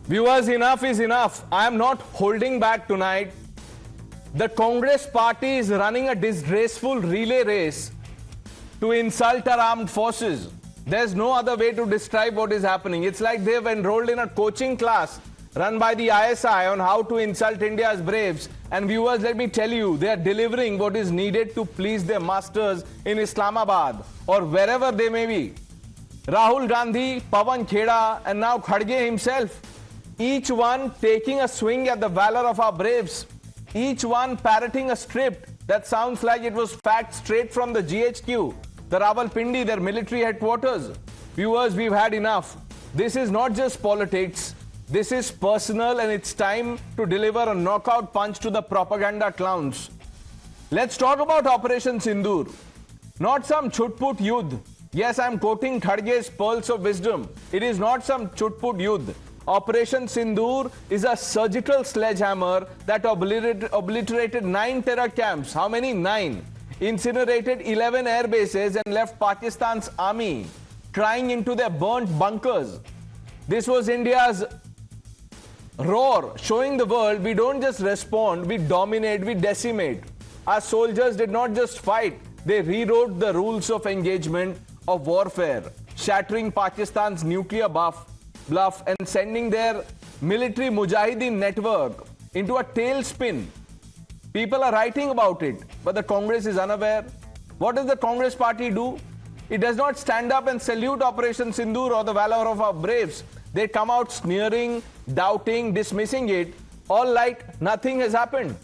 Viewers, enough is enough. I am not holding back tonight. The Congress party is running a disgraceful relay race to insult our armed forces. There's no other way to describe what is happening. It's like they've enrolled in a coaching class run by the ISI on how to insult India's braves. And viewers, let me tell you, they are delivering what is needed to please their masters in Islamabad or wherever they may be. Rahul Gandhi, Pawan Kheda, and now Khadge himself, each one taking a swing at the valor of our braves, each one parroting a script that sounds like it was fact straight from the GHQ, the Rawalpindi, their military headquarters. Viewers, we've had enough. This is not just politics. This is personal, and it's time to deliver a knockout punch to the propaganda clowns. Let's talk about Operation Sindoor. Not some chutput yudh. Yes, I'm quoting Khadge's pearls of wisdom. It is not some chutput yudh. Operation Sindoor is a surgical sledgehammer that obliterated 9 terror camps. How many? 9. Incinerated 11 air bases and left Pakistan's army crying into their burnt bunkers. This was India's roar, showing the world we don't just respond, we dominate, we decimate. Our soldiers did not just fight, they rewrote the rules of engagement of warfare, shattering Pakistan's nuclear bluff and sending their military Mujahideen network into a tailspin. People are writing about it, but the Congress is unaware. What does the Congress party do? It does not stand up and salute Operation Sindoor or the valor of our braves. They come out sneering, doubting, dismissing it, all like nothing has happened.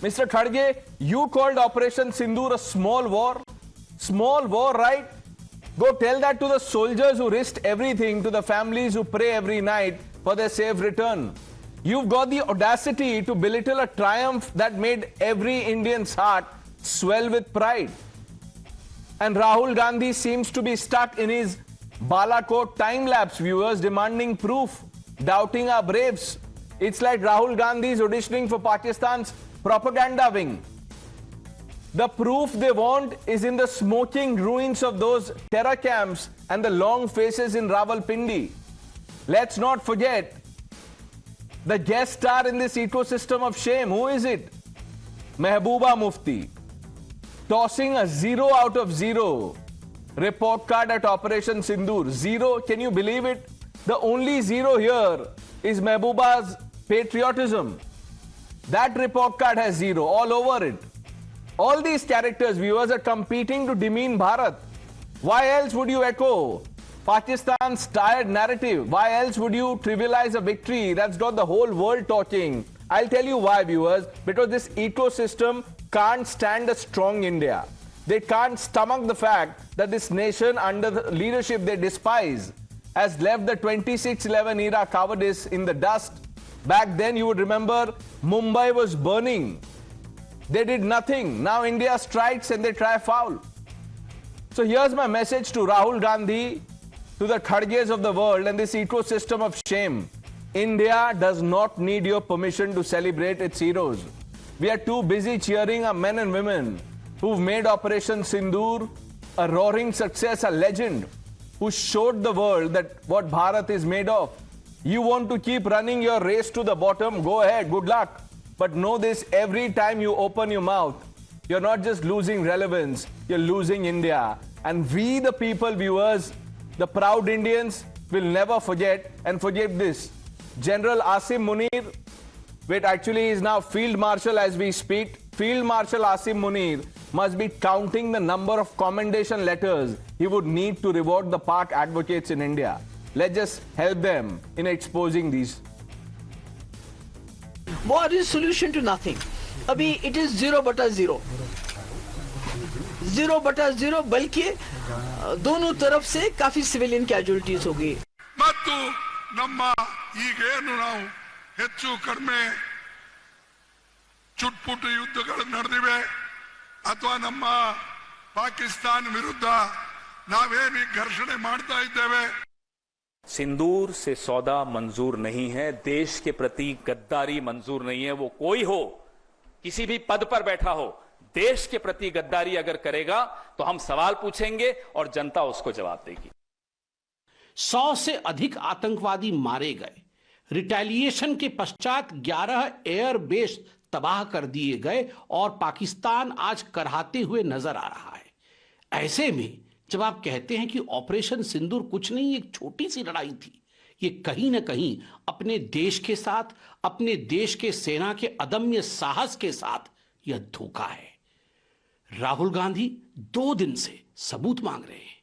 Mr. Khadge, you called Operation Sindoor a small war. Small war, right? Go tell that to the soldiers who risked everything, to the families who pray every night for their safe return. You've got the audacity to belittle a triumph that made every Indian's heart swell with pride. And Rahul Gandhi seems to be stuck in his Balakot time-lapse, viewers, demanding proof, doubting our braves. It's like Rahul Gandhi is auditioning for Pakistan's propaganda wing. The proof they want is in the smoking ruins of those terror camps and the long faces in Rawalpindi. Let's not forget the guest star in this ecosystem of shame. Who is it? Mehbooba Mufti, tossing a 0 out of 0 report card at Operation Sindoor. 0, can you believe it? The only 0 here is Mehbooba's patriotism. That report card has 0 all over it. All these characters, viewers, are competing to demean Bharat. Why else would you echo Pakistan's tired narrative? Why else would you trivialize a victory that's got the whole world talking? I'll tell you why, viewers. Because this ecosystem can't stand a strong India. They can't stomach the fact that this nation, under the leadership they despise, has left the 2611 era cowardice in the dust. Back then, you would remember, Mumbai was burning. They did nothing. Now India strikes and they try foul. So here's my message to Rahul Gandhi, to the Khadges of the world and this ecosystem of shame. India does not need your permission to celebrate its heroes. We are too busy cheering our men and women who've made Operation Sindoor a roaring success, a legend, who showed the world that what Bharat is made of. You want to keep running your race to the bottom? Go ahead, good luck. But know this, every time you open your mouth, you're not just losing relevance, you're losing India. And we, the people, viewers, the proud Indians, will never forget. And forget this, General Asim Munir, wait, actually he is now Field Marshal as we speak. Field Marshal Asim Munir must be counting the number of commendation letters he would need to reward the Pak advocates in India. Let's just help them in exposing these. War is solution to nothing. Abhi it is 0/0. 0/0 बल्कि दोनों तरफ से काफी civilian casualties हो गई. ಮತ್ತು ನಮ್ಮ ಈಗೇನು ನಾವು ಹೆಚ್ಚು ಕಡಿಮೆ ಚುಟ್ಪುಟ್ಟು ಯುದ್ಧಗಳು ನಡೆದಿವೆ ಅಥವಾ ನಮ್ಮ ಪಾಕಿಸ್ತಾನ ವಿರುದ್ಧ ನಾವೇನು ಘರ್ಷಣೆ ಮಾಡ್ತಾ ಇದ್ದೇವೆ. सिंदूर से सौदा मंजूर नहीं है, देश के प्रति गद्दारी मंजूर नहीं है. वो कोई हो, किसी भी पद पर बैठा हो, देश के प्रति गद्दारी अगर करेगा तो हम सवाल पूछेंगे और जनता उसको जवाब देगी. 100 से अधिक आतंकवादी मारे गए, रिटेलिएशन के पश्चात 11 एयर बेस तबाह कर दिए गए और पाकिस्तान आज कराहते हुए नजर आ रहा है। ऐसे में जब आप कहते हैं कि ऑपरेशन सिंदूर कुछ नहीं, एक छोटी सी लड़ाई थी, ये कहीं ना कहीं अपने देश के साथ, अपने देश के सेना के अदम्य साहस के साथ यह धोखा है। राहुल गांधी 2 दिन से सबूत मांग रहे हैं,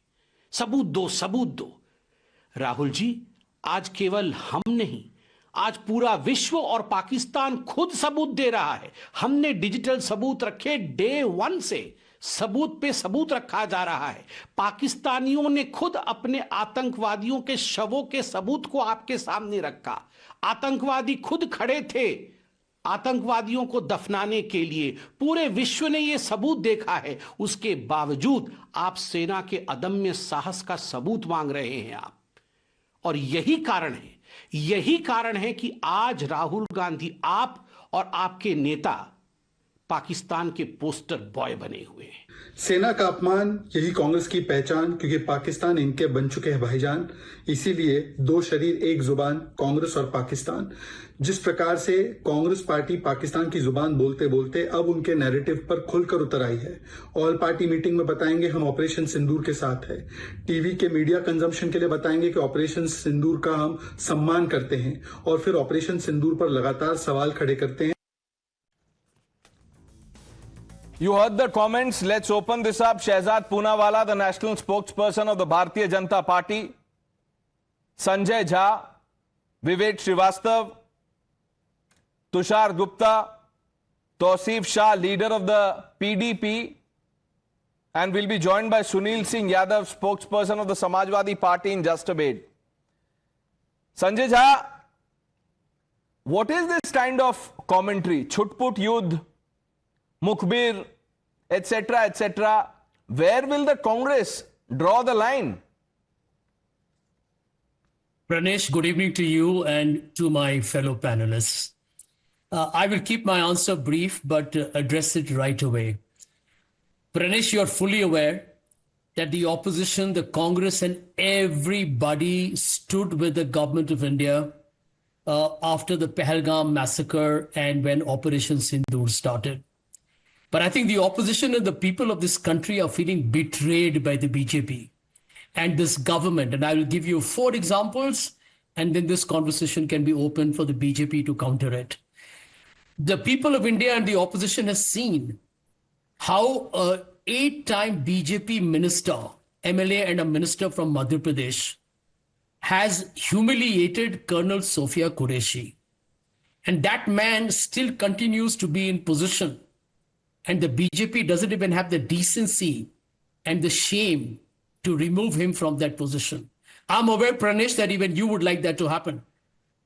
सबूत दो, सबूत दो। राहुल जी, आज केवल हम नहीं, आज पूरा विश्व और पाकिस्तान खुद सबूत दे रहा है। हमने डिजिटल सबूत रखे, डे 1 से सबूत पे सबूत रखा जा रहा है। पाकिस्तानियों ने खुद अपने आतंकवादियों के शवों के सबूत को आपके सामने रखा। आतंकवादी खुद खड़े थे आतंकवादियों को दफनाने के लिए। पूरे विश्व ने यह सबूत देखा है, उसके बावजूद आप सेना के अदम्य साहस का सबूत मांग रहे हैं आप। और यही कारण है कि आज राहुल गांधी, आप और आपके नेता पाकिस्तान के पोस्टर बॉय बने हुए हैं। सेना का अपमान यही कांग्रेस की पहचान, क्योंकि पाकिस्तान इनके बन चुके हैं भाईजान। इसीलिए 2 शरीर 1 जुबान, कांग्रेस और पाकिस्तान। जिस प्रकार से कांग्रेस पार्टी पाकिस्तान की जुबान बोलते बोलते अब उनके नैरेटिव पर खुलकर उतर आई है। ऑल पार्टी मीटिंग में बताएंगे हम ऑपरेशन सिंदूर के साथ है, टीवी के मीडिया कंजम्पशन के लिए बताएंगे कि ऑपरेशन सिंदूर का हम सम्मान करते हैं, और फिर ऑपरेशन सिंदूर पर लगातार सवाल खड़े करते हैं। You heard the comments. Let's open this up. Shehzad Poonawala, the national spokesperson of the Bharatiya Janata Party, Sanjay Jha, Vivek Srivastav, Tushar Gupta, Tausif Shah, leader of the PDP, and we'll be joined by Sunil Singh Yadav, spokesperson of the Samajwadi Party, in just a bit. Sanjay Jha, what is this kind of commentary? Chutput Yudh, Mukhbir, etc., etc. Where will the Congress draw the line? Pranesh, good evening to you and to my fellow panelists. I will keep my answer brief, but address it right away. Pranesh, you're fully aware that the opposition, the Congress, and everybody stood with the government of India after the Pahalgam massacre and when Operation Sindoor started. But I think the opposition and the people of this country are feeling betrayed by the BJP and this government. And I will give you 4 examples, and then this conversation can be open for the BJP to counter it. The people of India and the opposition has seen how a 8-time BJP minister, MLA and a minister from Madhya Pradesh, has humiliated Colonel Sophia Qureshi. And that man still continues to be in position. And the BJP doesn't even have the decency and the shame to remove him from that position. I'm aware, Pranesh, that even you would like that to happen.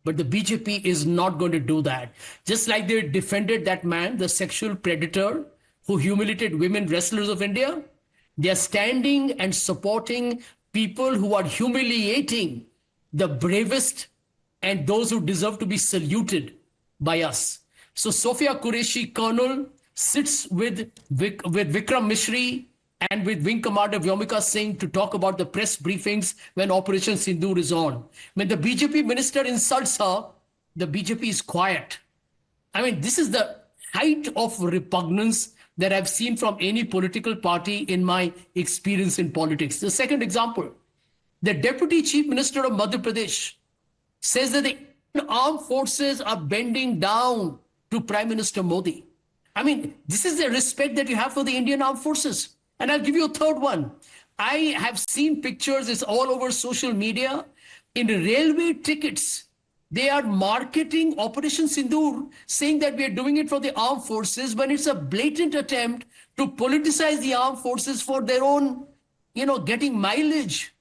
But the BJP is not going to do that. Just like they defended that man, the sexual predator who humiliated women wrestlers of India, they are standing and supporting people who are humiliating the bravest and those who deserve to be saluted by us. So Sophia Qureshi, Colonel, sits with Vikram Mishri and with Wing Commander Vyomika Singh to talk about the press briefings when Operation Sindoor is on. When the BJP minister insults her, the BJP is quiet. I mean, this is the height of repugnance that I've seen from any political party in my experience in politics. The second example, the Deputy Chief Minister of Madhya Pradesh says that the armed forces are bending down to Prime Minister Modi. I mean, this is the respect that you have for the Indian armed forces. And I'll give you a third one. I have seen pictures, it's all over social media. In railway tickets, they are marketing Operation Sindoor, saying that we are doing it for the armed forces, when it's a blatant attempt to politicize the armed forces for their own, getting mileage.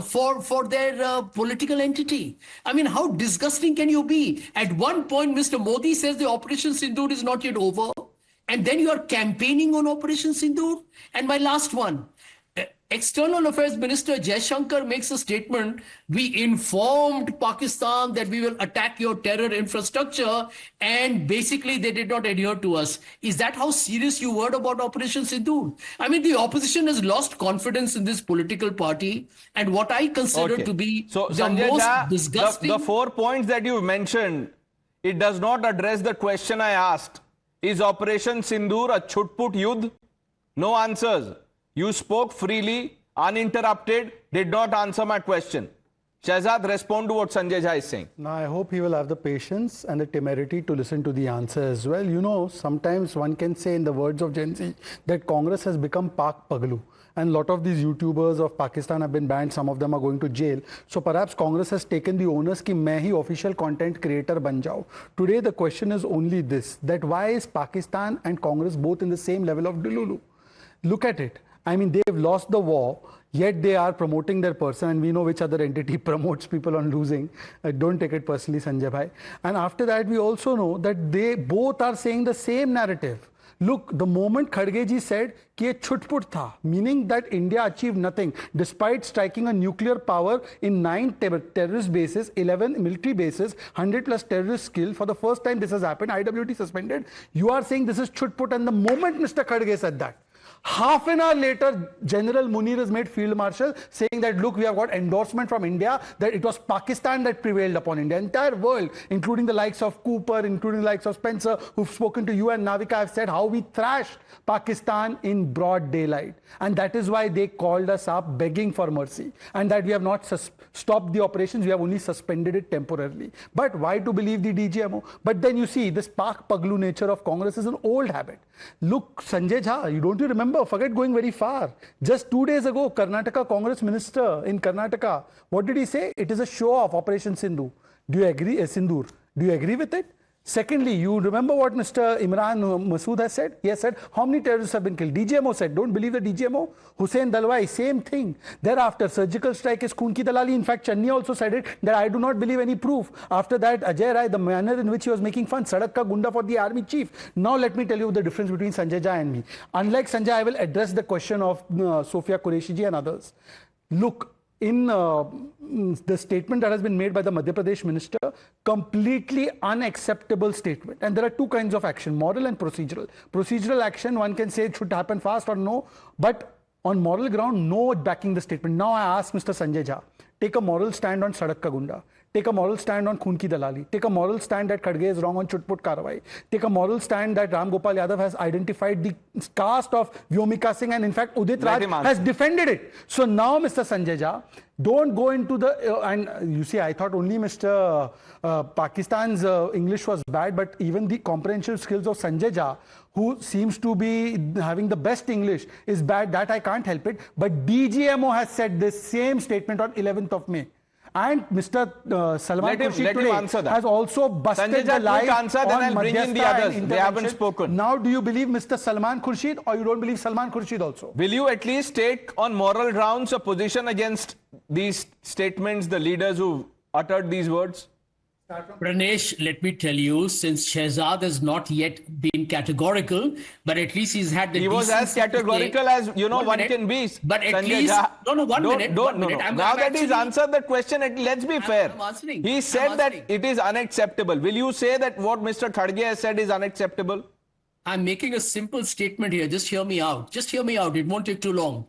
For their political entity. I mean, how disgusting can you be? At one point, Mr. Modi says the Operation Sindoor is not yet over. And then you are campaigning on Operation Sindoor. And my last one, External Affairs Minister Jaishankar makes a statement. We informed Pakistan that we will attack your terror infrastructure, and basically they did not adhere to us. Is that how serious you were about Operation Sindoor? I mean, the opposition has lost confidence in this political party, and what I consider to be so, the Sanjay most Jha, disgusting. the 4 points that you mentioned, it does not address the question I asked. Is Operation Sindoor a chutput yudh? No answers. You spoke freely, uninterrupted, did not answer my question. Shahzad, respond to what Sanjay Jha is saying. Now, I hope he will have the patience and the temerity to listen to the answer as well. You know, sometimes one can say in the words of Gen Z that Congress has become Pak Paglu. And a lot of these YouTubers of Pakistan have been banned. Some of them are going to jail. So perhaps Congress has taken the onus कि मैं ही official content creator बन जाऊँ. Today the question is only this, that why is Pakistan and Congress both in the same level of delulu? Look at it. I mean, they've lost the war, yet they are promoting their person, and we know which other entity promotes people on losing. Don't take it personally, Sanjay Bhai. And after that, we also know that they both are saying the same narrative. Look, the moment Khadge ji said कि ये छुटपुट था, meaning that India achieved nothing despite striking a nuclear power in 9 terrorist bases, 11 military bases, 100 plus terrorists killed. For the first time this has happened, IWT suspended. You are saying this is छुटपुट, and the moment Mr. Khadge said that, half an hour later, General Munir is made Field Marshal, saying that, look, we have got endorsement from India, that it was Pakistan that prevailed upon India. Entire world, including the likes of Cooper, including the likes of Spencer, who've spoken to you and Navika, have said how we thrashed Pakistan in broad daylight. And that is why they called us up begging for mercy. And that we have not stopped the operations, we have only suspended it temporarily. But why to believe the DGMO? But then you see, this Pak Paglu nature of Congress is an old habit. Look, Sanjay Jha, don't you remember? Forget going very far. Just 2 days ago, Karnataka Congress minister in Karnataka, what did he say? It is a show of Operation Sindoor. Do you agree? Sindoor. Do you agree with it? Secondly, you remember what Mr. Imran Masood has said? He has said, how many terrorists have been killed? DGMO said, don't believe the DGMO. Hussein Dalwai, same thing. Thereafter, surgical strike is Khoon ki dalali. In fact, Channi also said it, that I do not believe any proof. After that, Ajay Rai, the manner in which he was making fun, Sadak ka gunda for the army chief. Now let me tell you the difference between Sanjay Jha and me. Unlike Sanjay, I will address the question of Sophia Qureshi ji and others. Look, in the statement that has been made by the Madhya Pradesh minister, completely unacceptable statement. And there are two kinds of action, moral and procedural. Procedural action, one can say it should happen fast or no, but on moral ground, no backing the statement. Now I ask Mr. Sanjay Jha, take a moral stand on Sadak Ka Gunda. Take a moral stand on Khoon ki dalali. Take a moral stand that Khadge is wrong on chutput karwai. Take a moral stand that Ram Gopal Yadav has identified the caste of Vyomika Singh, and in fact Udit Raj has defended it. So now, Mr. Sanjay Jha, don't go into the and you see, I thought only Mr. Pakistan's English was bad, but even the comprehensive skills of Sanjay Jha, who seems to be having the best English, is bad. That I can't help it. But DGMO has said this same statement on 11th of May. And Mr. Salman Khurshid today has also busted Sanjay the lie answer, then I'll bring in the others. They haven't intervention. spoken. Now, do you believe Mr. Salman Khurshid, or you don't believe Salman Khurshid also? Will you at least take on moral grounds a position against these statements, the leaders who uttered these words? Pranesh, let me tell you, since Shehzad has not yet been categorical, but at least he's had the He was as categorical as, you know, one can be. But at Sanjay least, Jha, one minute. Now that he's answered the question, let's be fair. He said that it is unacceptable. Will you say that what Mr. Khadge has said is unacceptable? I'm making a simple statement here. Just hear me out. Just hear me out. It won't take too long.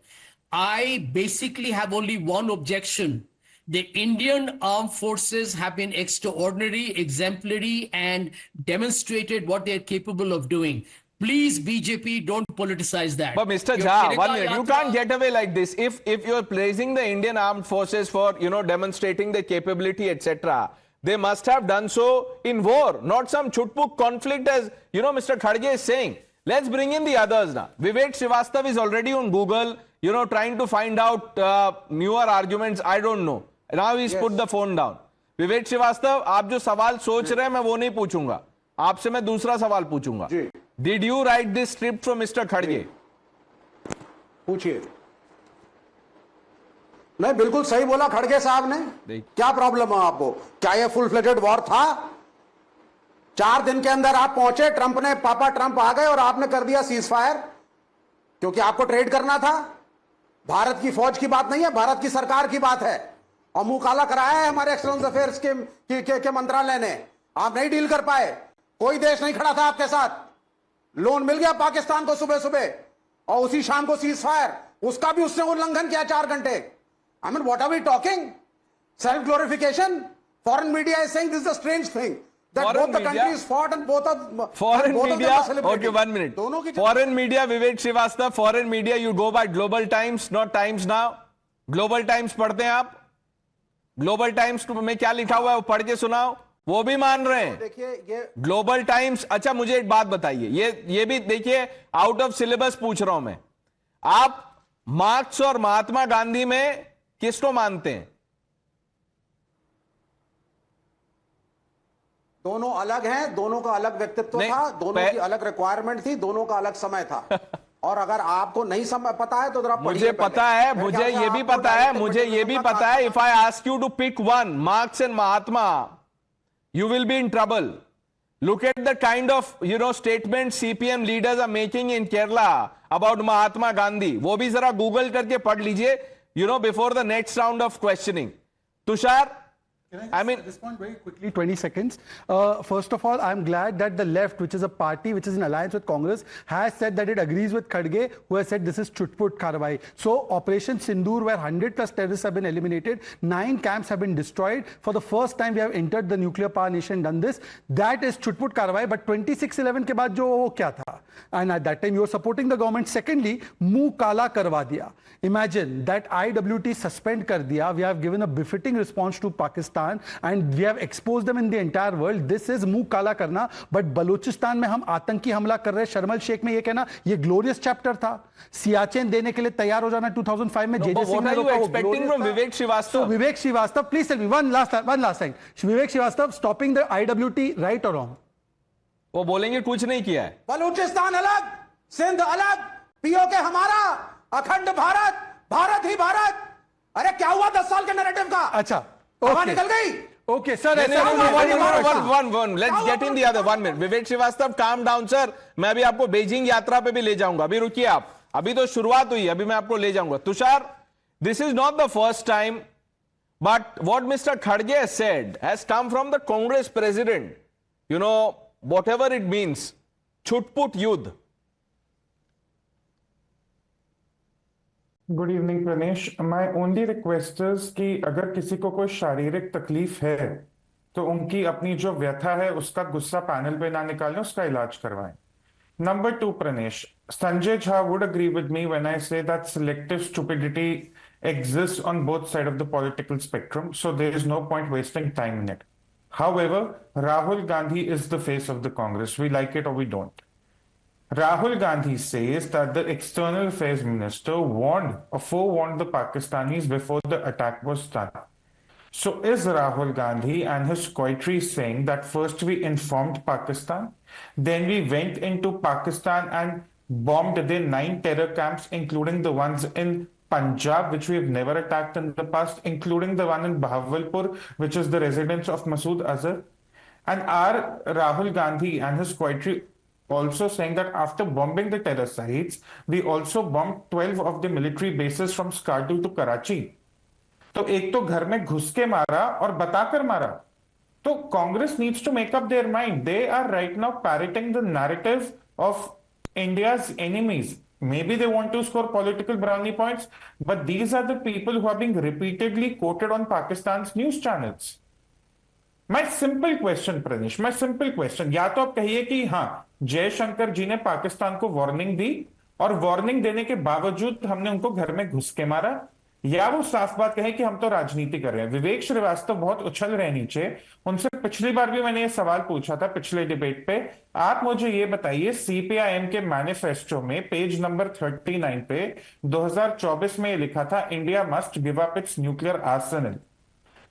I basically have only one objection. The Indian armed forces have been extraordinary, exemplary, and demonstrated what they're capable of doing. Please, BJP, don't politicize that. But Mr. Jha, 1 minute. You can't get away like this. If you're praising the Indian armed forces for, you know, demonstrating their capability, etc., they must have done so in war, not some chutput conflict, as, you know, Mr. Khadge is saying. Let's bring in the others now. Vivek Srivastava is already on Google, you know, trying to find out newer arguments. I don't know. Now he's put the phone down. Vivek Srivastava, आप जो सवाल सोच रहे हैं मैं वो नहीं पूछूंगा. आपसे मैं दूसरा सवाल पूछूंगा. Did you write this script from Mr. Khadge? पूछिए. नहीं, बिल्कुल सही बोला खड़गे साहब ने. क्या प्रॉब्लम है आपको? क्या ये फुल फ्लेजेड वॉर था? 4 दिन के अंदर आप पहुंचे, ट्रंप ने, पापा ट्रंप आ गए और आपने कर दिया सीज फायर, क्योंकि आपको ट्रेड करना था. भारत की फौज की बात नहीं है, भारत की सरकार की बात है। और मुंह काला कराया है हमारे एक्सटर्नल अफेयर्स के मंत्रालय ने। आप नहीं डील कर पाए, कोई देश नहीं खड़ा था आपके साथ। लोन मिल गया पाकिस्तान को सुबह सुबह, और उसी शाम को सीज फायर, उसका भी उसने उल्लंघन किया 4 घंटे। I mean what are we talking? Self glorification? Foreign media is saying this is a strange thing that both the countries fought and both of foreign both media. of them are Okay, 1 minute. दोनों की Foreign media, Vivek Srivastava, foreign media, you go by Global Times, not Times Now. Global Times पढ़ते हैं आप? Global Times में क्या लिखा हुआ है वो पढ़ के सुनाओ। वो भी मान रहे हैं। देखिए ये ग्लोबल टाइम्स। अच्छा, मुझे एक बात बताइए, ये भी देखिए, आउट ऑफ सिलेबस पूछ रहा हूं मैं। आप मार्क्स और महात्मा गांधी में किसको मानते हैं? दोनों अलग हैं, दोनों का अलग व्यक्तित्व था, दोनों की अलग रिक्वायरमेंट थी, दोनों का अलग समय था। और अगर आपको नहीं समय पता है तो जरा मुझे पता है, मुझे ये भी पता है, मुझे ये भी पता है। If I ask you to pick one, Marx and Mahatma, you will be in trouble. Look at the kind of, statements CPM leaders are making in Kerala about Mahatma Gandhi. वो भी जरा Google करके पढ़ लीजिए, before the next round of questioning. Tushar, I mean, respond very quickly, 20 seconds. First of all, I'm glad that the left, which is a party which is in alliance with Congress, has said that it agrees with Khadge, who has said this is chutput karwai. So, Operation Sindoor, where 100 plus terrorists have been eliminated, 9 camps have been destroyed. For the first time, we have entered the nuclear power nation, done this. That is chutput karwai. But 26/11 के बाद जो वो क्या था? And at that time, you were supporting the government. Secondly, मुंह काला करवा दिया. Imagine that IWT suspend कर दिया. We have given a befitting response to Pakistan and we have exposed them in the entire world. This is मुंह काला करना. But Balochistan में हम आतंकी हमला कर रहे हैं. शर्मल शेख में ये कहना ये ग्लोरियस चैप्टर था. सियाचिन देने के लिए तैयार हो जाना 2005 में. What are you expecting from Vivek Srivastava? So Vivek Srivastava, please tell me one last thing. Vivek Srivastava stopping the IWT, right or wrong? वो बोलेंगे कुछ नहीं किया है। बलूचिस्तान अलग, सिंध अलग, पीओके हमारा, अखंड भारत, भारत ही भारत। अरे क्या हुआ 10 साल के नैरेटिव का? अच्छा, हवा निकल गई। Okay, sir. One. Let's get in the other 1 minute. Vivek Srivastava, calm down, sir. मैं अभी आपको बीजिंग यात्रा पे भी ले जाऊंगा। अभी रुकिए आप। अभी तो शुरुआत हुई, अभी मैं आपको ले जाऊंगा। Tushar, this is not the first time, but what Mr. Khadge has said has come from the Congress president. Whatever it means, chutput yudh. Good evening Pranesh. My only request is कि अगर किसी को कोई शारीरिक तकलीफ है तो उनकी अपनी जो व्यथा है उसका गुस्सा पैनल पे ना निकालें, उसका इलाज करवाएं। Number 2, Pranesh, Sanjay Jha would agree with me when I say that selective stupidity exists on both sides of the political spectrum, so there is no point wasting time in it. However, Rahul Gandhi is the face of the Congress. We like it or we don't. Rahul Gandhi says that the external affairs minister forewarned the Pakistanis before the attack was done. So is Rahul Gandhi and his coterie saying that first we informed Pakistan, then we went into Pakistan and bombed their 9 terror camps, including the ones in Punjab, which we have never attacked in the past, including the one in Bahawalpur, which is the residence of Masood Azhar? And are Rahul Gandhi and his coterie also saying that after bombing the terror sites, we also bombed 12 of the military bases from Skardu to Karachi? तो एक तो घर में घुस के मारा और बताकर मारा. तो Congress needs to make up their mind. They are right now parroting the narrative of India's enemies. Maybe they want to score political brownie points, but these are the people who are being repeatedly quoted on Pakistan's news channels. My simple question, Pranish, या तो आप कहिए कि हाँ, जयशंकर जी ने पाकिस्तान को warning दी और warning देने के बावजूद हमने उनको घर में घुस के मारा, या वो साफ बात कहे कि हम तो राजनीति कर रहे हैं। विवेक श्रीवास्तव बहुत उछल रहे नीचे। उनसे पिछली बार भी मैंने ये सवाल पूछा था पिछले डिबेट पे। आप मुझे ये बताइए, सीपीआईएम के मैनिफेस्टो में पेज नंबर 39 पे 2024 में ये लिखा था, India must give up it's nuclear Arsenal.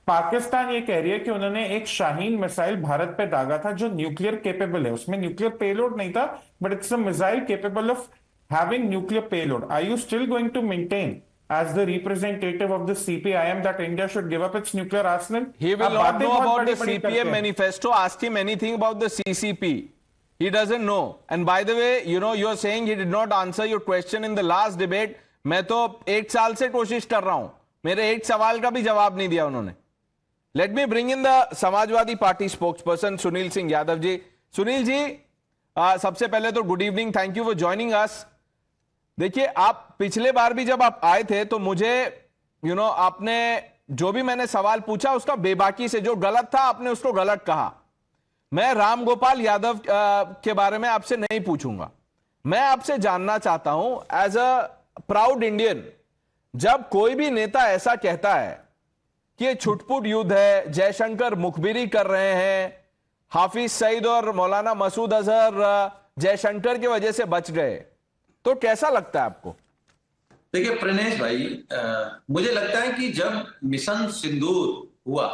Pakistan ये कह रही है कि उन्होंने एक शाहीन मिसाइल भारत पे दागा था जो न्यूक्लियर केपेबल है। उसमें न्यूक्लियर पेलोड नहीं था, but it's a missile capable of having nuclear payload. Are you still going to maintain as the representative of the CPIM that India should give up its nuclear arsenal? He will not know about the CPM manifesto. Ask him anything about the CCP. He doesn't know. And by the way, you're saying he did not answer your question in the last debate. मैं तो 1 साल से कोशिश कर रहा हूं, मेरे एक सवाल का भी जवाब नहीं दिया उन्होंने। Let me bring in the Samajwadi Party spokesperson Sunil Singh Yadav ji. Sunil ji, सबसे पहले तो good evening, thank you for joining us. देखिए, आप पिछले बार भी जब आप आए थे तो मुझे आपने जो भी मैंने सवाल पूछा उसका बेबाकी से, जो गलत था आपने उसको गलत कहा। मैं राम गोपाल यादव के बारे में आपसे नहीं पूछूंगा। मैं आपसे जानना चाहता हूं, एज अ प्राउड इंडियन, जब कोई भी नेता ऐसा कहता है कि ये छुटपुट युद्ध है, जयशंकर मुखबिरी कर रहे हैं, हाफिज सईद और मौलाना मसूद अजहर जयशंकर की वजह से बच गए, तो कैसा लगता है आपको? देखिए प्रणेश भाई, मुझे लगता है कि जब मिशन सिंदूर हुआ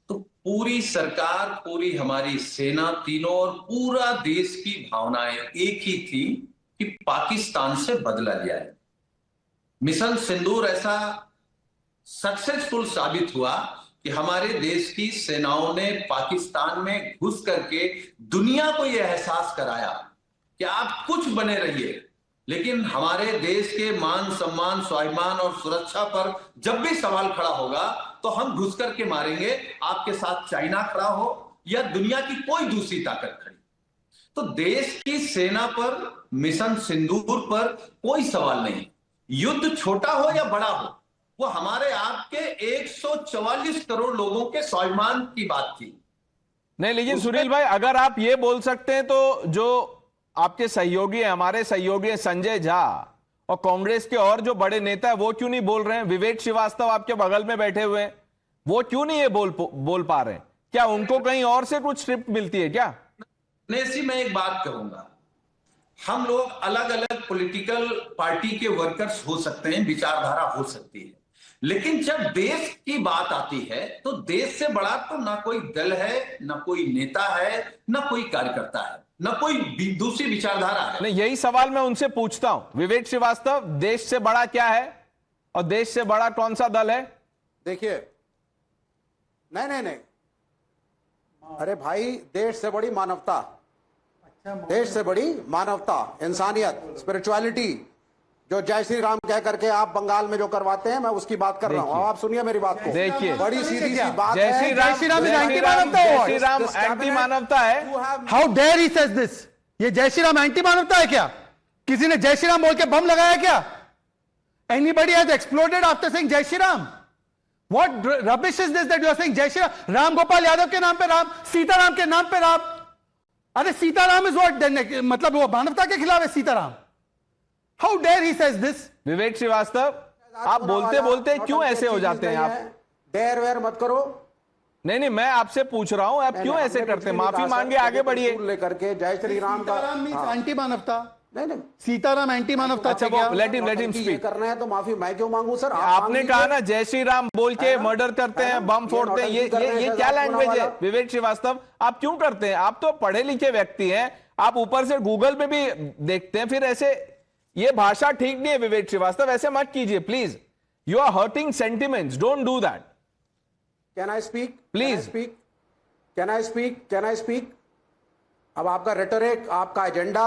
तो पूरी सरकार, पूरी हमारी सेना, तीनों और पूरा देश की भावनाएं एक ही थी कि पाकिस्तान से बदला जाए। मिशन सिंदूर ऐसा सक्सेसफुल साबित हुआ कि हमारे देश की सेनाओं ने पाकिस्तान में घुस करके दुनिया को यह एहसास कराया कि आप कुछ बने रहिए, लेकिन हमारे देश के मान सम्मान, स्वाभिमान और सुरक्षा पर जब भी सवाल खड़ा होगा तो हम घुस करके मारेंगे, आपके साथ चाइना खड़ा हो या दुनिया की कोई दूसरी ताकत खड़ी। तो देश की सेना पर, मिशन सिंदूर पर कोई सवाल नहीं। युद्ध छोटा हो या बड़ा हो, वो हमारे आपके 144 करोड़ लोगों के स्वाभिमान की बात थी। नहीं, लेकिन सुनील भाई, अगर आप ये बोल सकते हैं तो जो आपके सहयोगी हैं, हमारे सहयोगी हैं संजय झा और कांग्रेस के और जो बड़े नेता है, वो क्यों नहीं बोल रहे हैं? विवेक श्रीवास्तव आपके बगल में बैठे हुए हैं, वो क्यों नहीं ये बोल पा रहे हैं? क्या उनको कहीं और से कुछ स्क्रिप्ट मिलती है क्या? नेसी, मैं एक बात कहूंगा, हम लोग अलग अलग पॉलिटिकल पार्टी के वर्कर्स हो सकते हैं, विचारधारा हो सकती है, लेकिन जब देश की बात आती है तो देश से बड़ा तो ना कोई दल है, ना कोई नेता है, ना कोई कार्यकर्ता है, ना कोई दूसरी विचारधारा है। नहीं, यही सवाल मैं उनसे पूछता हूं। विवेक श्रीवास्तव, देश से बड़ा क्या है और देश से बड़ा कौन सा दल है? देखिए, नहीं, अरे भाई, देश से बड़ी मानवता, देश से बड़ी मानवता, इंसानियत, स्पिरिचुअलिटी, जो जय श्री राम कह करके आप बंगाल में जो करवाते हैं, मैं उसकी बात कर रहा हूं। आप सुनिए मेरी बात को। देखिए, बड़ी सीधी सी बात है। जय श्री राम एंटी मानवता है। How dare he says this? ये जय श्री राम एंटी मानवता है क्या? किसी ने जय श्री राम बोल के बम लगाया क्या? Anybody has exploded after saying Jai Shri Ram? What rubbish is this that you are saying Jai Shri Ram? Ram Gopal Yadav के नाम पे राम, सीताराम के नाम पे राम। अरे सीताराम इज व्हाट? मतलब वो मानवता के खिलाफ है Sitaram? How dare he says this? विवेक श्रीवास्तव, आप बोलते बोलते क्यों ऐसे हो जाते हैं? आप डेयर वेयर मत करो। नहीं, मैं आपसे पूछ रहा हूं, आप क्यों ऐसे करते हैं? माफी मांगे आगे बढ़िए। लेकर के जय श्री राम का एंटी मानवता, नहीं, सीताराम एंटी मानवता। अच्छा, वो लेट हिम स्पीक। करना है तो माफी मैं क्यों मांगू सर? आपने कहा ना जय श्री राम बोल के मर्डर करते हैं, बम फोड़ते हैं, ये क्या लैंग्वेज है? विवेक श्रीवास्तव, आप क्यों करते हैं? आप तो पढ़े लिखे व्यक्ति हैं, आप ऊपर से गूगल पे भी देखते हैं, फिर ऐसे ये भाषा ठीक नहीं है। विवेक श्रीवास्तव, ऐसे मत कीजिए please. You are hurting sentiments, don't do that. Can I speak please? Can I speak? अब आपका रेटोरिक, आपका एजेंडा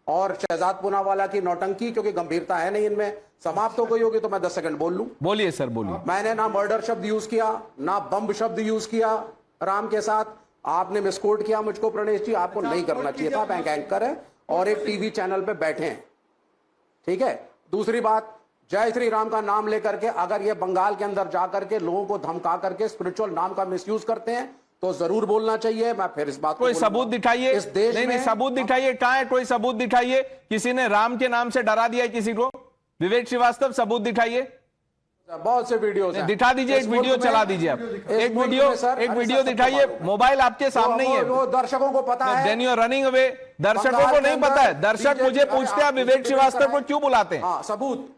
और शहजाद पूनावाला की नौटंकी, क्योंकि गंभीरता है नहीं इनमें, समाप्त हो गई होगी तो मैं 10 सेकंड बोल लूं। बोलिए सर, बोलिए। मैंने ना मर्डर शब्द यूज किया, ना बम शब्द यूज किया राम के साथ। आपने मिसकोट किया मुझको प्रणेश जी, आपको नहीं करना चाहिए था। बैंक एंकर है और एक टीवी चैनल पे बैठे हैं, ठीक है। दूसरी बात, जय श्री राम का नाम लेकर के अगर ये बंगाल के अंदर जाकर के लोगों को धमका करके स्पिरिचुअल नाम का मिसयूज करते हैं तो जरूर बोलना चाहिए। मैं फिर इस बात को कोई सबूत दिखाइए। इस देश नहीं, सबूत दिखाइए। कहां है? कोई सबूत दिखाइए। किसी ने राम के नाम से डरा दिया है किसी को? विवेक श्रीवास्तव, सबूत दिखाइए। बहुत से वीडियो दिखा दीजिए, एक वीडियो चला दीजिए आप। एक वीडियो दिखाइए, मोबाइल आपके सामने ही है। वो दर्शकों को पता है। Then you are running away. दर्शकों को नहीं पता है। दर्शक मुझे पूछते हैं विवेक श्रीवास्तव को क्यों बुलाते हैं? सबूत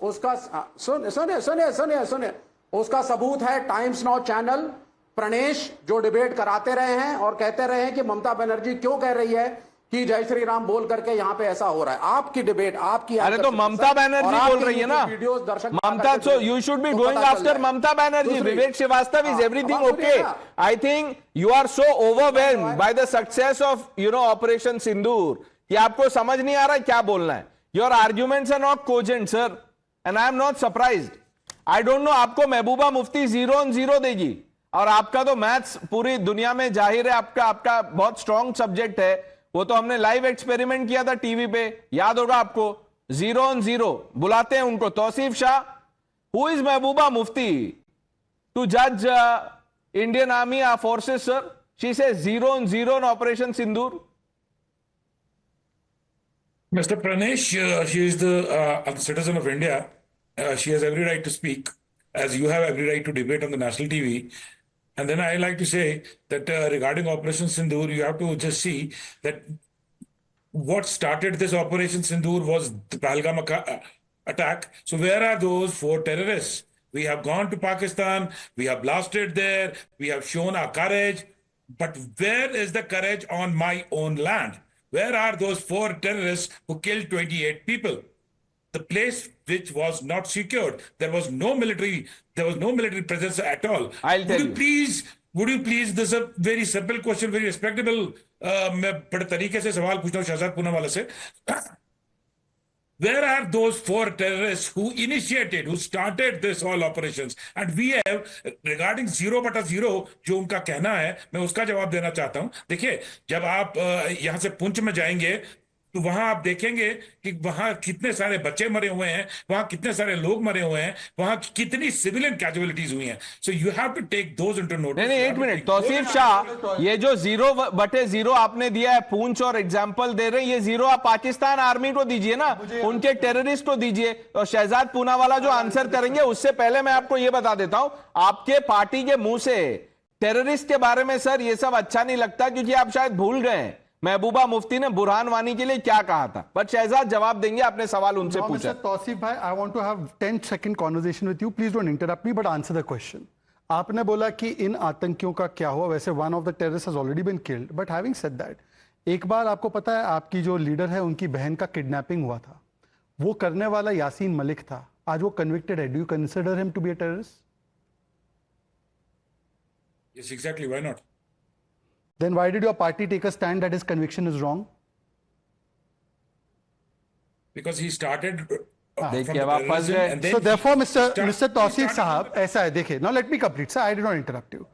उसका सुनिए, उसका सबूत है टाइम्स नाउ चैनल, प्रणेश जो डिबेट कराते रहे हैं और कहते रहे हैं कि ममता बनर्जी क्यों कह रही है कि जय श्री राम बोल करके यहाँ पे ऐसा हो रहा है। आपकी डिबेट, आपकी, अरे तो ममता बनर्जी बोल रही है ना, Mamata. So you should be going after Mamata Banerjee. Vivek Srivastava is everything okay? I think you are so overwhelmed by the success of Operation Sindoor कि आपको समझ नहीं आ रहा है क्या बोलना है। Your arguments are not cogent, sir, and I am not surprised. I don't know, आपको महबूबा मुफ्ती 0 on 0 देगी, और आपका तो मैथ्स पूरी दुनिया में जाहिर है आपका बहुत स्ट्रॉन्ग सब्जेक्ट है, वो तो हमने लाइव एक्सपेरिमेंट किया था टीवी पे, याद होगा आपको. 0 on 0 बुलाते हैं उनको. Tauseef Shah, who is Mehbooba Mufti to जज Indian army forces, sir? She says 0 on 0 on Operation Sindoor. Mr. Pranesh, she is the citizen of India. She has every right to speak, as you have every right to debate on the national TV. And then I like to say that regarding Operation Sindoor, you have to just see that what started this Operation Sindoor was the Pahalgam attack. So where are those 4 terrorists? We have gone to Pakistan, we have blasted there, we have shown our courage. But where is the courage on my own land? Where are those 4 terrorists who killed 28 people? The place which was not secured. There was no military presence at all. I'll tell you. Would you please, this is a very simple question, very respectable, मैं बड़े तरीके से सवाल पूछता हूँ शहजाद पूनावाला से. Where are those 4 terrorists who initiated, who started this all operations? And we have, regarding 0/0, जो उनका कहना है, मैं उसका जवाब देना चाहता हूं. देखिए, जब आप यहां से पुंछ में जाएंगे, तो वहां आप देखेंगे कि वहां कितने सारे बच्चे मरे हुए हैं, वहां कितने सारे लोग मरे हुए हैं, वहां कितनी सिविलियन कैजुअलिटीज हुई हैं. So you have to take those into notice. नहीं, 1 मिनट. तौसीफ शाह, ये जो 0/0 आपने दिया है, पूंछ और एग्जाम्पल दे रहे हैं, ये 0 आप पाकिस्तान आर्मी को दीजिए ना, उनके टेररिस्ट को दीजिए. और शहजाद पूनावाला जो आंसर करेंगे, उससे पहले मैं आपको ये बता देता हूं, आपके पार्टी के मुंह से टेररिस्ट के बारे में सर ये सब अच्छा नहीं लगता, क्योंकि आप शायद भूल गए महबूबा मुफ्ती ने बुरहान वानी के लिए क्या कहा था. बट शहजाद जवाब देंगे, आपने सवाल उनसे पूछा. तौसीफ भाई, I want to have 10 second conversation with you. Please don't interrupt me, but answer the question. आपने बोला कि इन आतंकियों का क्या हुआ. वैसे one of the terrorist has already been killed, but having said that, एक बार आपको पता है आपकी जो लीडर है उनकी बहन का किडनैपिंग हुआ था, वो करने वाला यासीन मलिक था, आज वो कन्विक्टेड है. Do you consider him to be a terrorist? Yes, exactly. Why not? Then why did your party take a stand that his conviction is wrong? Because he started देखिए अब आप फंस गए. So therefore, Mr. Tawseef Sahab, ऐसा है, देखिए. Now let me complete, sir. I did not interrupt you.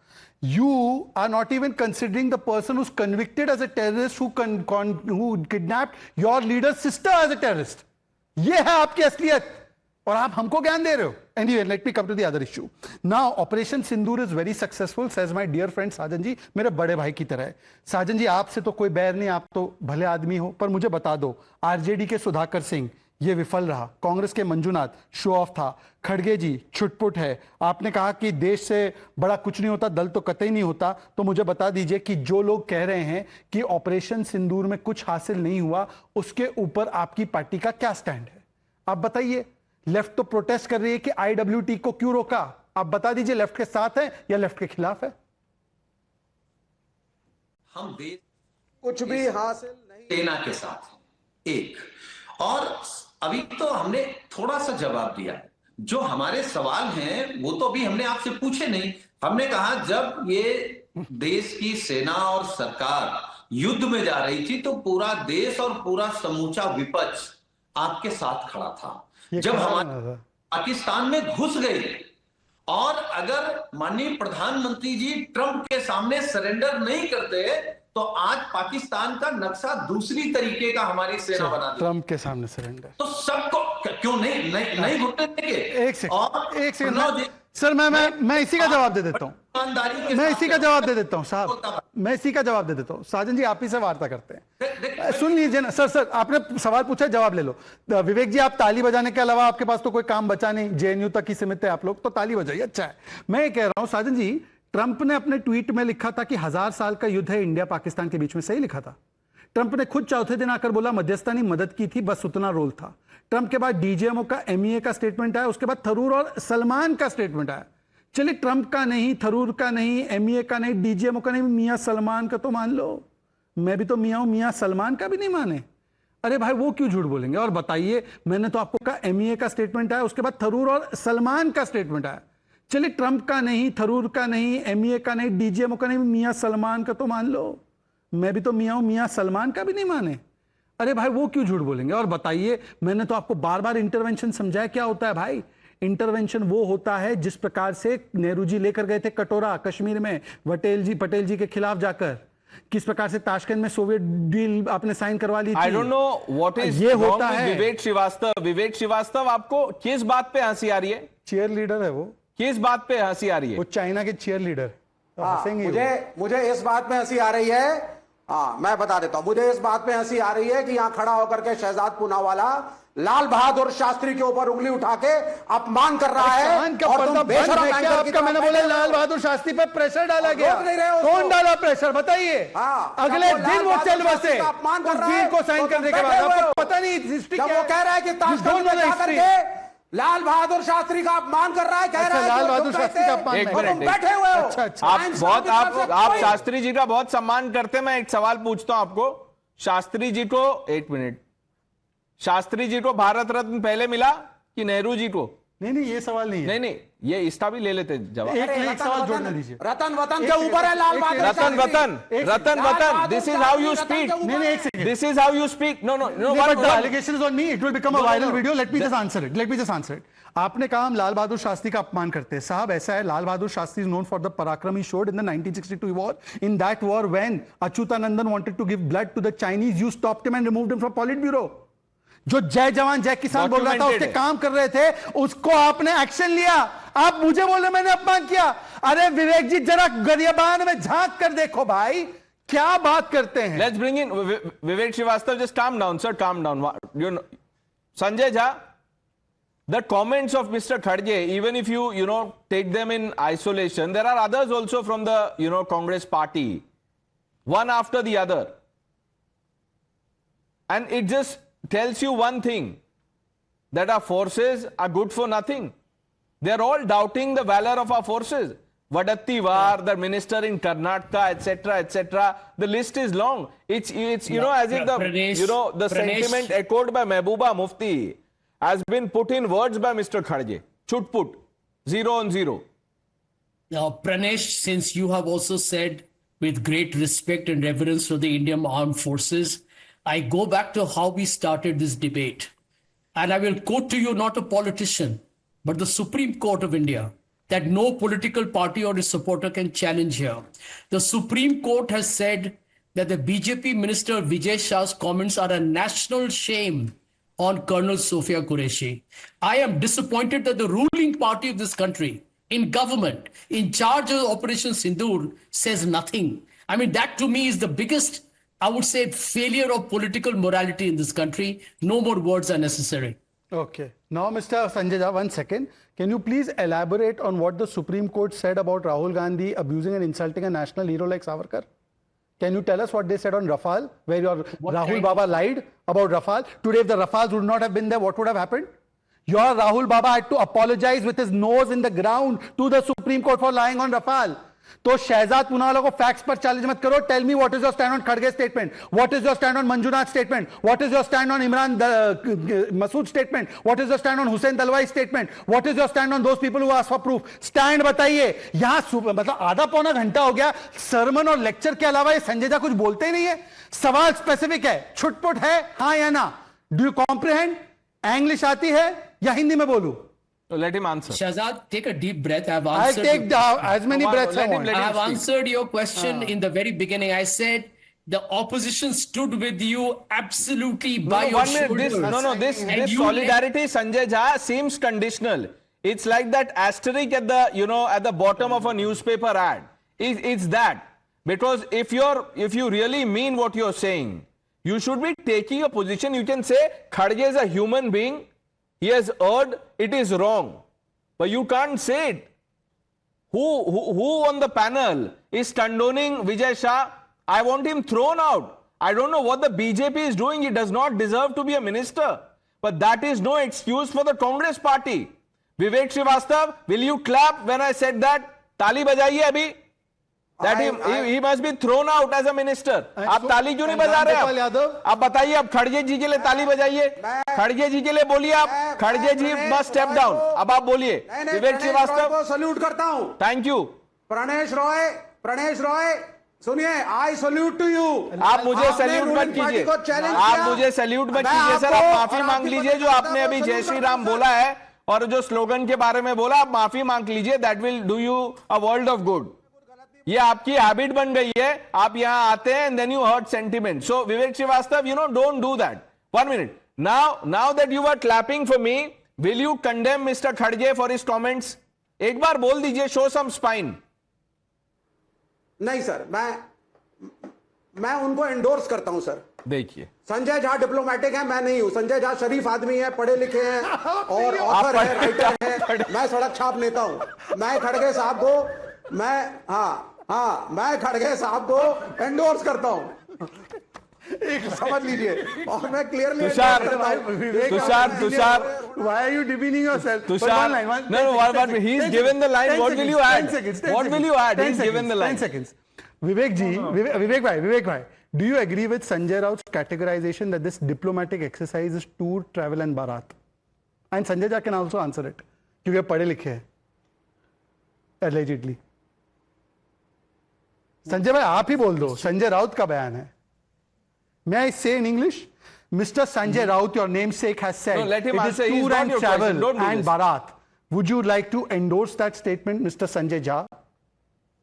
You are not even considering the person who's convicted as a terrorist who kidnapped your leader's sister as a terrorist. ये है आपकी असलियत, और आप हमको ज्ञान दे रहे हो. Anyway, let me come to the other issue. Now, Operation Sindoor is very successful, says my dear friend साजन जी, मेरे बड़े भाई की तरह है. साजन जी, आपसे तो कोई बैर नहीं, आप तो भले आदमी हो, पर मुझे बता दो, आरजेडी के सुधाकर सिंह ये विफल रहा, कांग्रेस के मंजुनाथ शो ऑफ था, खड़गे जी छुटपुट है, आपने कहा कि देश से बड़ा कुछ नहीं होता, दल तो कतई नहीं होता. तो मुझे बता दीजिए कि जो लोग कह रहे हैं कि ऑपरेशन सिंदूर में कुछ हासिल नहीं हुआ, उसके ऊपर आपकी पार्टी का क्या स्टैंड है? आप बताइए. लेफ्ट तो प्रोटेस्ट कर रही है कि आईडब्ल्यूटी को क्यों रोका. आप बता दीजिए, लेफ्ट के साथ है या लेफ्ट के खिलाफ है? हम देश कुछ भी हासिल नहीं, सेना के साथ एक. और अभी तो हमने थोड़ा सा जवाब दिया. जो हमारे सवाल हैं वो तो अभी हमने आपसे पूछे नहीं. हमने कहा जब ये देश की सेना और सरकार युद्ध में जा रही थी, तो पूरा देश और पूरा समूचा विपक्ष आपके साथ खड़ा था. जब हमारे पाकिस्तान में घुस गए, और अगर माननीय प्रधानमंत्री जी ट्रंप के सामने सरेंडर नहीं करते, तो आज पाकिस्तान का नक्शा दूसरी तरीके का हमारी सेना बना दी. ट्रंप के सामने सरेंडर तो सबको क्यों नहीं घुटने देंगे? एक सेकंड सर, मैं इसी का जवाब दे देता हूं. मैं इसी का जवाब दे देता हूं साहब, मैं इसी का जवाब दे देता हूं. साजन जी, आप ही से वार्ता करते हैं. सुन लीजिए ना सर, आपने सवाल पूछा, जवाब ले लो. विवेक जी, आप ताली बजाने के अलावा आपके पास तो कोई काम बचा नहीं, जेएनयू तक ही सीमित है आप लोग, तो ताली बजाइए. अच्छा है. मैं ये कह रहा हूं साजन जी, ट्रंप ने अपने ट्वीट में लिखा था कि 1000 साल का युद्ध है इंडिया पाकिस्तान के बीच में. सही लिखा था. ट्रंप ने खुद चौथे दिन आकर बोला मध्यस्थानी मदद की थी, बस उतना रोल था. ट्रंप के बाद डीजीएमओ का, एमईए का स्टेटमेंट आया, उसके बाद थरूर और सलमान का स्टेटमेंट आया. चलिए, ट्रंप का नहीं, थरूर का नहीं, एमईए का नहीं, डीजीएमओ का नहीं, मियां सलमान का तो मान लो. मैं भी तो मियां हूं, मियां सलमान का भी नहीं माने. अरे भाई, वो क्यों झूठ बोलेंगे? और बताइए, मैंने तो आपको कहा एमईए का स्टेटमेंट आया, उसके बाद थरूर और सलमान का स्टेटमेंट आया. चलिए, ट्रंप का नहीं, थरूर का नहीं, एमईए का नहीं, डीजीएमओ का नहीं, मियां सलमान का तो मान लो. मैं भी तो मियां हूं, मियां सलमान का भी नहीं माने. अरे भाई वो क्यों झूठ बोलेंगे? और बताइए, मैंने तो आपको बार बार इंटरवेंशन समझाया क्या होता है भाई। इंटरवेंशन वो होता है जिस प्रकार से नेहरू जी लेकर गए थे कटोरा कश्मीर में पटेल जी के खिलाफ जाकर, किस प्रकार से ताशकंद में सोवियत डील आपने साइन करवा ली थी। आई डोंट नो व्हाट इज ये होता है। विवेक श्रीवास्तव आपको किस बात पे हंसी आ रही है? चीयर लीडर है वो। किस बात पे हंसी आ रही है? वो चाइना के चीयर लीडर। मुझे इस बात पे हंसी आ रही है, मैं बता देता हूं, मुझे इस बात पे हंसी आ रही है कि यहां खड़ा होकर के शहजाद पूनावाला लाल बहादुर शास्त्री के ऊपर उंगली उठा के अपमान कर रहा है। आपका मैंने बोला लाल बहादुर शास्त्री पर प्रेशर डाला गया, कौन डाला प्रेशर बताइए? अगले दिन वो चल बसे अपमान कर रहा है को साइन करने के बाद। आपको पता नहीं हिस्ट्री क्या? वो कह रहा है कि ताशकंद में जाकर के लाल बहादुर शास्त्री का अपमान कर रहा है, कह रहा है लाल बहादुर शास्त्री का अपमान। बैठे हुए हो। आप शास्त्री जी का बहुत सम्मान करते हैं। मैं एक सवाल पूछता हूं आपको, शास्त्री जी को, एक मिनट, शास्त्री जी को भारत रत्न पहले मिला कि नेहरू जी को? नहीं, ये सवाल नहीं है। नहीं, ये इसका भी ले लेते जवाब। एक सवाल जोड़ने दीजिए। रतन वतन के ऊपर है लाल बहादुर रतन वतन, this is how you speak. नहीं, एक second, this is how you speak. No, but the allegation is on me, it will become a viral video. Let me just answer it. आपने कहा हम लाल बहादुर शास्त्री का अपमान करते हैं। साहब ऐसा है, Lal Bahadur Shastri is known for the पराक्रम he showed in the 1962 war. In that war when Achuthanandan wanted to give blood to the Chinese, you stopped him and removed him from politburo. जो जय जवान जय किसान बोल रहा था, उसके काम कर रहे थे, उसको आपने एक्शन लिया। आप मुझे बोले मैंने अपमान किया? अरे विवेक जी, जरा गरियाबान में झांक कर देखो भाई, क्या बात करते हैं। Let's bring in Vivek Srivastava. Just calm down sir, calm down. You know Sanjay Jha, the comments of Mr. Khadge, even if you take them in isolation, there are others also from the Congress party, one after the other, and it just tells you one thing, that our forces are good for nothing. They're all doubting the valor of our forces. Vadattivar, the minister in Karnataka, etc. The list is long. It's as if the sentiment echoed by Mehbooba Mufti has been put in words by Mr. Khadge. Chutput, 0 on 0. Now, Pranesh, since you have also said with great respect and reverence for the Indian Armed Forces, I go back to how we started this debate. And I will quote to you not a politician, but the Supreme Court of India, that no political party or its supporter can challenge here. The Supreme Court has said that the BJP minister Vijay Shah's comments are a national shame on Colonel Sophia Qureshi. I am disappointed that the ruling party of this country, in government, in charge of Operation Sindoor, says nothing. I mean, that to me is the biggest, I would say, failure of political morality in this country. No more words are necessary. Okay. Now, Mr. Sanjay Jha, 1 second. Can you please elaborate on what the Supreme Court said about Rahul Gandhi abusing and insulting a national hero like Savarkar? Can you tell us what they said on Rafale, where your Rahul Baba lied about Rafale? Today, if the Rafales would not have been there, what would have happened? Your Rahul Baba had to apologize with his nose in the ground to the Supreme Court for lying on Rafale. तो शहजाद पूनावाला को facts पर challenge मत करो. Tell me what is your stand on खड़गे statement, what is your stand on Manjunath statement, what is your stand on Imran Masood statement, what is your stand on Hussain Dalwai statement, what is your stand on those people who ask for proof. Stand बताइए. यहां मतलब आधा पौना घंटा हो गया, सरमन और lecture के अलावा ये संजय झा कुछ बोलते ही नहीं है. सवाल स्पेसिफिक है, छुटपुट है, हाँ या ना. Do you comprehend? इंग्लिश आती है या हिंदी में बोलूं? So let him answer. Shahzad, take a deep breath. I'll take as many breaths I want. I have answered your question in the very beginning. I said the opposition stood with you absolutely by your shoulders. This solidarity, Sanjay Jha, seems conditional. It's like that asterisk at the bottom of a newspaper ad. It's that. Because if you really mean what you're saying, you should be taking a position. You can say Khadge is a human being. He has erred, it is wrong. But you can't say it. Who on the panel is condoning Vijay Shah? I want him thrown out. I don't know what the BJP is doing. He does not deserve to be a minister. But that is no excuse for the Congress party. Vivek Srivastava, will you clap when I said that? Tali bajaiye abhi. That he must be thrown out as a minister. आप ताली क्यों नहीं बजा रहे? आप बताइए, आप खड़गे जी के लिए ताली बजाइए. खड़गे जी के लिए बोलिए आप. खड़गे जी मस्ट स्टेप डाउन. अब आप बोलिए. विवेक श्रीवास्तव को सल्यूट करता हूं. Thank you. प्रणेश रॉय सुनिए, आई सल्यूट टू यू। आप मुझे सैल्यूट मत कीजिए, आप मुझे सैल्यूट मत कीजिए सर, आप माफी मांग लीजिए जो आपने अभी जय श्री राम बोला है और जो स्लोगन के बारे में बोला, आप माफी मांग लीजिए। That will do you a world of good. ये आपकी हैबिट बन गई है, आप यहां आते हैं and then you hurt sentiment. So Vivek Srivastava, don't do that. 1 minute. Now that you were clapping for me, will you condemn Mr. Khadge for his comments? एक बार बोल दीजिए, show some spine. नहीं सर, मैं उनको एंडोर्स करता हूं सर। देखिए, Sanjay Jha diplomatic है, मैं नहीं हूं। संजय झा शरीफ आदमी है, पढ़े लिखे हैं और ऑथर है, राइटर है। मैं सड़क छाप नेता हूं। मैं खड़गे साहब को मैं खड़गे साहब को एंडोर्स करता हूं, समझ लीजिए। और मैं clearly Tushar, why are you demeaning yourself? Tushar, no, he's given the line. What will you add? 10 seconds. What will you add? He's given the line. 10 seconds. Vivek ji, Vivek bhai, do you agree with Sanjay Raut's categorization that this diplomatic exercise is tour, travel and barat? And Sanjay Jha can also answer it, क्योंकि पढ़े लिखे हैं, allegedly. Sanjay भाई आप ही बोल दो, संजय राउत का बयान है। May I say in English? Mr. Sanjay Raut, your namesake, has said, no, let him it answer. is tour and travel and this. barat. Would you like to endorse that statement, Mr. Sanjay Jha?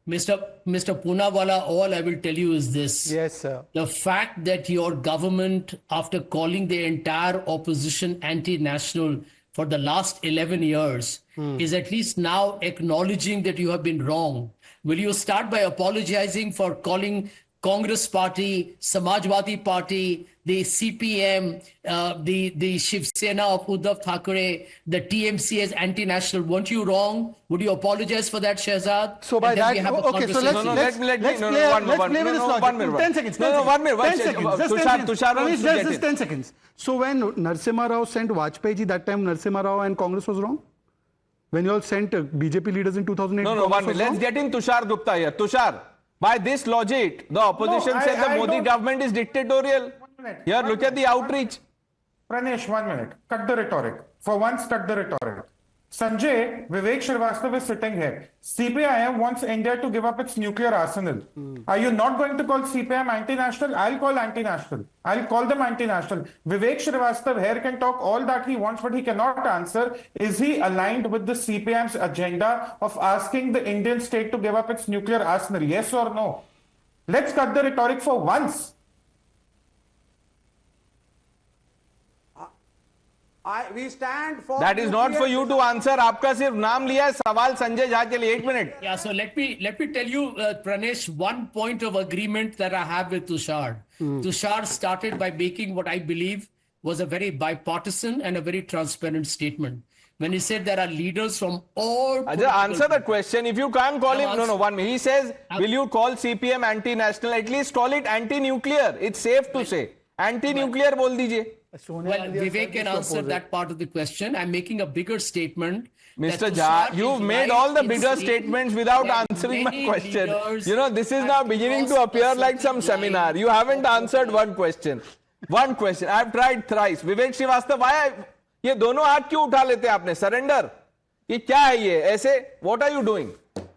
Mr. Poonawalla, all I will tell you is this. Yes, sir. The fact that your government, after calling the entire opposition anti-national for the last 11 years, is at least now acknowledging that you have been wrong. Will you start by apologizing for calling Congress Party, Samajwadi Party, the CPM, the Shiv Sena of Uddhav Thackeray, the TMC as anti-national? Weren't you wrong? Would you apologize for that, Shehzad? So by that, okay, so let's play with this logic. 10 seconds. No, 1 minute. 10 seconds. Just 10 seconds. So when Narasimha Rao sent Vajpayee ji, that time Narasimha Rao and Congress was wrong? When you all sent BJP leaders in 2008? No, 1 minute. Let's get in Tushar Gupta here. Tushar, by this logic, the opposition said the Modi government is dictatorial. Here, look at the outreach. Pranesh, 1 minute. Cut the rhetoric. For once, cut the rhetoric. Sanjay, Vivek Srivastava is sitting here. CPIM wants India to give up its nuclear arsenal. Are you not going to call CPIM anti-national? I'll call anti-national. I'll call them anti-national. Vivek Srivastava here can talk all that he wants, but he cannot answer. Is he aligned with the CPIM's agenda of asking the Indian state to give up its nuclear arsenal? Yes or no? Let's cut the rhetoric for once. We stand for. That is not for you to answer. आपका सिर्फ नाम लिया है, सवाल संजय झा के लिए। 1 minute. Yeah, so let me tell you, Pranesh, one point of agreement that I have with Tushar. Tushar started by making what I believe was a very bipartisan and a very transparent statement. When he said there are leaders from all. Answer the question. If you can't call him, no, 1 minute. He says, will you call CPM anti-national? At least call it anti-nuclear. It's safe to say. Anti-nuclear बोल दीजिए. Well, Vivek can answer that part of the question. I'm making a bigger statement. Mr. Jha, you've made all the bigger statements without answering my question. This is now beginning to appear like some seminar. You haven't answered one question. One question. I've tried thrice. Vivek Srivastava, why? ये दोनों हाथ क्यों उठा लेते हैं आपने? Surrender. ये क्या है ये? ऐसे? What are you doing?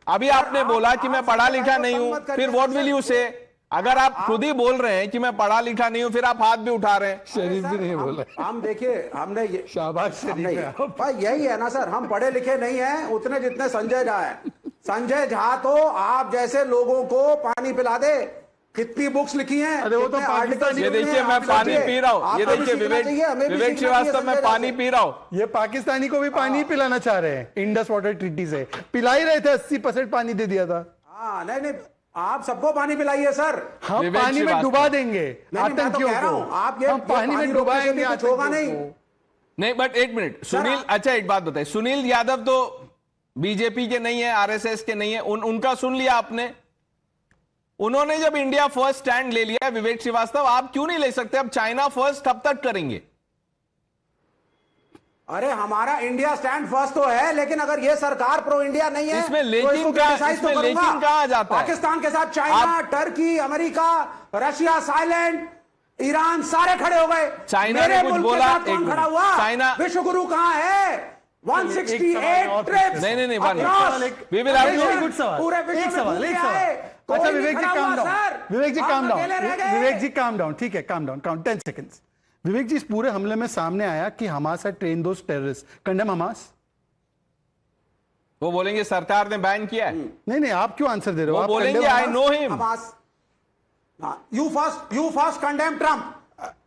अभी आपने बोला कि मैं पढ़ा लिखा नहीं हूँ. फिर what will you say? अगर आप खुद ही बोल रहे हैं कि मैं पढ़ा लिखा नहीं हूं, फिर आप हाथ भी उठा रहे हैं। शरीफ भी नहीं बोला। हम देखिए, हमने ये शाबाश शरीफ भाई, यही है ना सर, हम पढ़े लिखे नहीं हैं उतने जितने संजय झा है। संजय झा तो आप जैसे लोगों को पानी पिला दे। कितनी बुक्स लिखी हैं? अरे वो तो पाकिस्तानी। ये देखिए मैं पानी पी रहा हूँ। ये देखिए विवेक श्रीवास्तव मैं पानी पी रहा हूँ। ये पाकिस्तानी को भी पानी पिलाना चाह रहे हैं इंडस वाटर ट्रीटी से। पिला ही रहे थे, 80% पानी दे दिया था। हाँ, नहीं, आप सबको पानी पिलाइए सर। हम पानी में डुबा देंगे आतंकियों को। आप ये हम पानी में डुबाएंगे, होगा नहीं। बट 1 मिनट, सुनील, अच्छा एक बात बताइए, सुनील यादव तो बीजेपी के नहीं है, आरएसएस के नहीं है, उनका सुन लिया आपने? उन्होंने जब इंडिया फर्स्ट स्टैंड ले लिया, विवेक श्रीवास्तव आप क्यों नहीं ले सकते? अब चाइना फर्स्ट कब तक करेंगे? अरे हमारा इंडिया स्टैंड फर्स्ट तो है, लेकिन अगर ये सरकार प्रो इंडिया नहीं है इसमें लेकिन कहां जाता है? पाकिस्तान के साथ China, Turkey, America, Russia silent, Iran सारे खड़े हो गए। चाइना ने कुछ बोला? कौन खड़ा हुआ? चाइना विश्व गुरु कहां है? 168 trips. नहीं one across we will have very to good सवाल, पूरे विश्व एक में सवाल, घूम एक के सवाल। आए। अच्छा कोई विवेक नहीं जी खड़ा काम हुआ, डाउन, सर। विवेक जी आप काम डाउन, अकेले रह गए। विवेक जी काम डाउन, ठीक है काम डाउन, काउंट 10 सेकंड्स। विवेक जी, इस पूरे हमले में सामने आया कि Hamas had trained those terrorists. Condemn Hamas? वो बोलेंगे सरकार ने बैन किया है। नहीं नहीं, आप क्यों आंसर दे रहे हो? वो आप बोलेंगे condemn I Hamas? Know him. Hamas you first condemn Trump.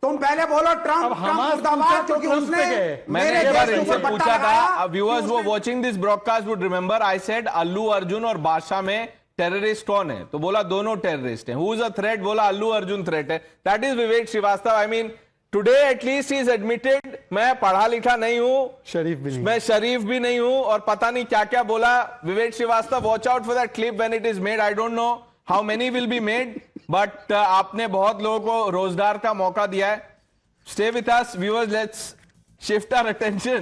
तुम पहले बोलो ट्रम्प, अब हमास मुर्दाबाद, क्योंकि ट्रम्प उसने पे गए। मैंने मेरे एक बार देश के इनसे ऊपर पूछा पट्टा लगाया था, कि व्यूअर्स वो उसने- watching this broadcast would remember I said Allu Arjun और बादशाह में टेररिस्ट कौन है, तो बोला दोनों टेररिस्ट हैं। हु इज अ थ्रेट, बोला अल्लू अर्जुन थ्रेट है। That is Vivek Srivastava. I mean today at least is admitted मैं पढ़ा लिखा नहीं हूं, शरीफ भी नहीं, मैं शरीफ भी नहीं हूं, और पता नहीं क्या क्या बोला Vivek Srivastava. Watch out for that clip when it is made. I don't know how many will be made, but आपने बहुत लोगों को रोजगार का मौका दिया है। Stay with us, viewers. Let's shift our attention